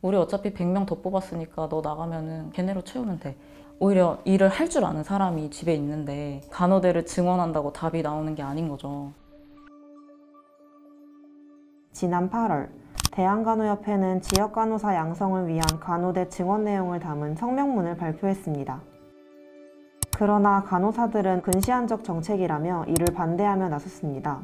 우리 어차피 100명 더 뽑았으니까 너 나가면은 걔네로 채우면 돼. 오히려 일을 할 줄 아는 사람이 집에 있는데 간호대를 증원한다고 답이 나오는 게 아닌 거죠. 지난 8월, 대한간호협회는 지역간호사 양성을 위한 간호대 증원 내용을 담은 성명문을 발표했습니다. 그러나 간호사들은 근시안적 정책이라며 이를 반대하며 나섰습니다.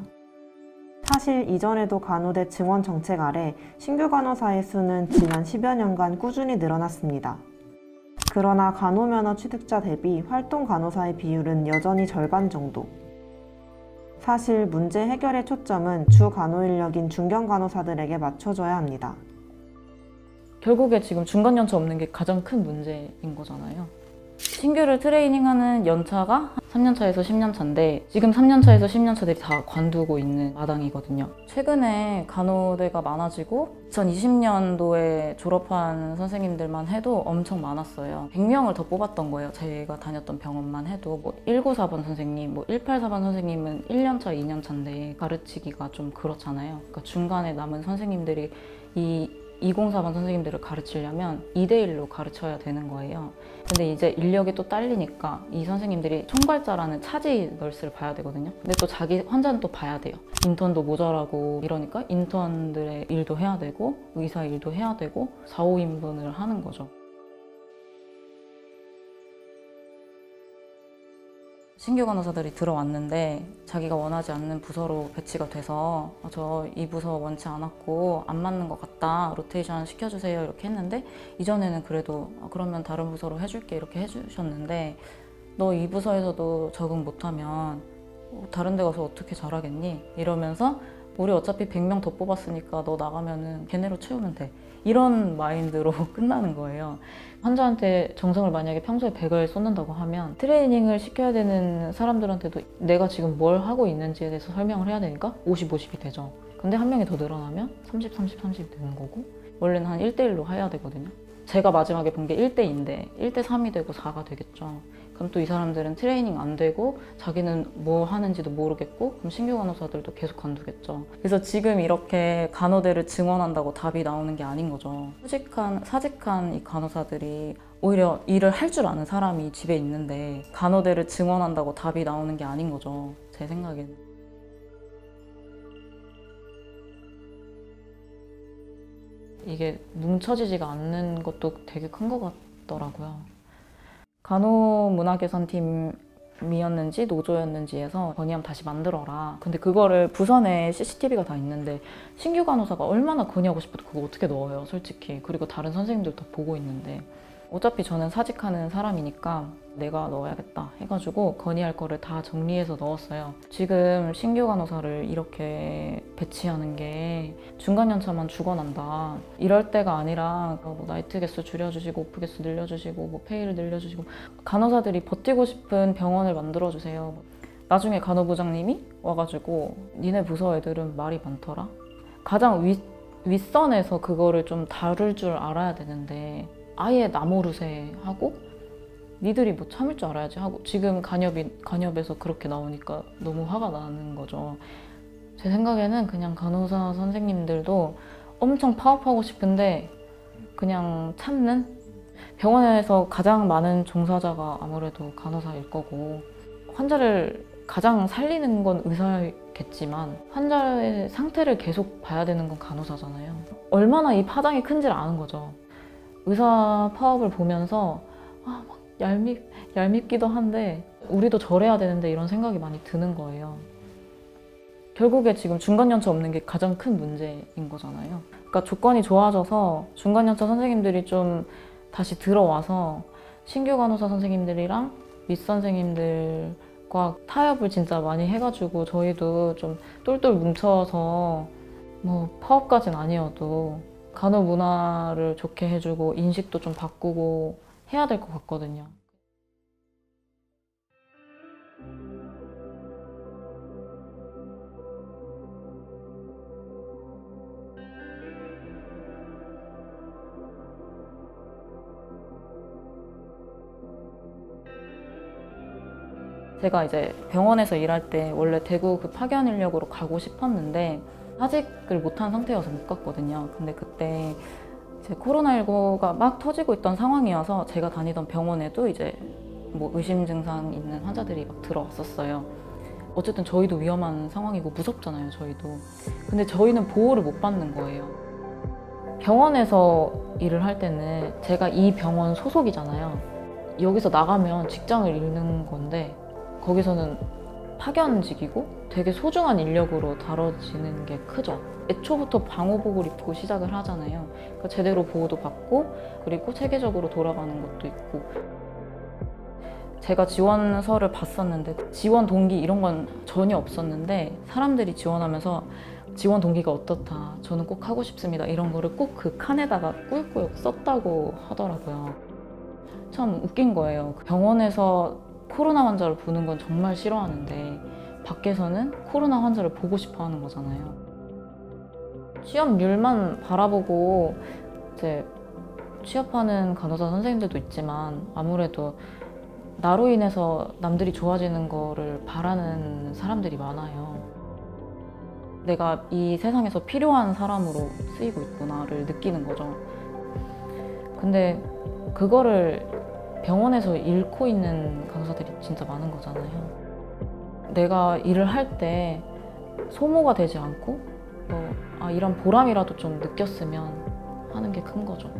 사실 이전에도 간호대 증원 정책 아래 신규 간호사의 수는 지난 10여 년간 꾸준히 늘어났습니다. 그러나 간호면허 취득자 대비 활동 간호사의 비율은 여전히 절반 정도. 사실 문제 해결의 초점은 주 간호 인력인 중견 간호사들에게 맞춰줘야 합니다. 결국에 지금 중간연차 없는 게 가장 큰 문제인 거잖아요. 신규를 트레이닝하는 연차가 3년차에서 10년차인데 지금 3년차에서 10년차들이 다 관두고 있는 마당이거든요. 최근에 간호대가 많아지고 2020년도에 졸업한 선생님들만 해도 엄청 많았어요. 100명을 더 뽑았던 거예요. 제가 다녔던 병원만 해도 1944번 선생님, 184번 선생님은 1년차, 2년차인데 가르치기가 좀 그렇잖아요. 그러니까 중간에 남은 선생님들이 이 204번 선생님들을 가르치려면 2대1로 가르쳐야 되는 거예요. 근데 이제 인력이 또 딸리니까 이 선생님들이 총괄자라는 차지 널스를 봐야 되거든요. 근데 또 자기 환자는 또 봐야 돼요. 인턴도 모자라고 이러니까 인턴들의 일도 해야 되고 의사 일도 해야 되고 4, 5인분을 하는 거죠. 신규 간호사들이 들어왔는데 자기가 원하지 않는 부서로 배치가 돼서 저 이 부서 원치 않았고 안 맞는 것 같다, 로테이션 시켜주세요 이렇게 했는데, 이전에는 그래도 그러면 다른 부서로 해줄게 이렇게 해주셨는데, 너 이 부서에서도 적응 못하면 다른 데 가서 어떻게 잘하겠니? 이러면서 우리 어차피 100명 더 뽑았으니까 너 나가면은 걔네로 채우면 돼. 이런 마인드로 끝나는 거예요. 환자한테 정성을 만약에 평소에 100을 쏟는다고 하면 트레이닝을 시켜야 되는 사람들한테도 내가 지금 뭘 하고 있는지에 대해서 설명을 해야 되니까 50, 50이 되죠. 근데 한 명이 더 늘어나면 30, 30, 30이 되는 거고, 원래는 한 1대1로 해야 되거든요. 제가 마지막에 본 게 1대2인데 1대3이 되고 4가 되겠죠. 그럼 또 이 사람들은 트레이닝 안 되고 자기는 뭐 하는지도 모르겠고, 그럼 신규 간호사들도 계속 관두겠죠. 그래서 지금 이렇게 간호대를 증원한다고 답이 나오는 게 아닌 거죠. 사직한 이 간호사들이 오히려 일을 할 줄 아는 사람이 집에 있는데 간호대를 증원한다고 답이 나오는 게 아닌 거죠. 제 생각에는. 이게 뭉쳐지지가 않는 것도 되게 큰 것 같더라고요. 간호문화개선팀이었는지 노조였는지에서 건의하면 다시 만들어라. 근데 그거를 부선에 CCTV가 다 있는데 신규 간호사가 얼마나 건의하고 싶어도 그거 어떻게 넣어요, 솔직히. 그리고 다른 선생님들도 보고 있는데. 어차피 저는 사직하는 사람이니까 내가 넣어야겠다 해가지고 건의할 거를 다 정리해서 넣었어요. 지금 신규 간호사를 이렇게 배치하는 게 중간연차만 죽어난다, 이럴 때가 아니라 나이트 개수 줄여주시고 오프 개수 늘려주시고 페이를 늘려주시고 간호사들이 버티고 싶은 병원을 만들어주세요. 나중에 간호부장님이 와가지고 니네 부서 애들은 말이 많더라. 가장 윗선에서 그거를 좀 다룰 줄 알아야 되는데 아예 나모르세 하고 니들이 뭐 참을 줄 알아야지 하고, 지금 간협에서 그렇게 나오니까 너무 화가 나는 거죠. 제 생각에는 그냥 간호사 선생님들도 엄청 파업하고 싶은데 그냥 참는? 병원에서 가장 많은 종사자가 아무래도 간호사일 거고, 환자를 가장 살리는 건 의사겠지만 환자의 상태를 계속 봐야 되는 건 간호사잖아요. 얼마나 이 파장이 큰지를 아는 거죠. 의사 파업을 보면서 막 얄밉기도 한데 우리도 저래야 되는데 이런 생각이 많이 드는 거예요. 결국에 지금 중간연차 없는 게 가장 큰 문제인 거잖아요. 그러니까 조건이 좋아져서 중간연차 선생님들이 좀 다시 들어와서 신규 간호사 선생님들이랑 윗선생님들과 타협을 진짜 많이 해가지고 저희도 좀 똘똘 뭉쳐서 파업까진 아니어도 간호 문화를 좋게 해주고 인식도 좀 바꾸고 해야 될 것 같거든요. 제가 이제 병원에서 일할 때 원래 대구 그 파견 인력으로 가고 싶었는데 사직을 못한 상태여서 못 갔거든요. 근데 그때 이제 코로나19가 막 터지고 있던 상황이어서 제가 다니던 병원에도 이제 뭐 의심 증상 있는 환자들이 막 들어왔었어요. 어쨌든 저희도 위험한 상황이고 무섭잖아요, 저희도. 근데 저희는 보호를 못 받는 거예요. 병원에서 일을 할 때는 제가 이 병원 소속이잖아요. 여기서 나가면 직장을 잃는 건데 거기서는 파견직이고 되게 소중한 인력으로 다뤄지는 게 크죠. 애초부터 방호복을 입고 시작을 하잖아요. 그러니까 제대로 보호도 받고 그리고 체계적으로 돌아가는 것도 있고. 제가 지원서를 봤었는데 지원 동기 이런 건 전혀 없었는데 사람들이 지원하면서 지원 동기가 어떻다, 저는 꼭 하고 싶습니다 이런 거를 꼭 그 칸에다가 꾸역꾸역 썼다고 하더라고요. 참 웃긴 거예요. 병원에서 코로나 환자를 보는 건 정말 싫어하는데 밖에서는 코로나 환자를 보고 싶어 하는 거잖아요. 취업률만 바라보고 이제 취업하는 간호사 선생님들도 있지만 아무래도 나로 인해서 남들이 좋아지는 거를 바라는 사람들이 많아요. 내가 이 세상에서 필요한 사람으로 쓰이고 있구나를 느끼는 거죠. 근데 그거를 병원에서 잃고 있는 간호사들이 진짜 많은 거잖아요. 내가 일을 할 때 소모가 되지 않고 이런 보람이라도 좀 느꼈으면 하는 게 큰 거죠.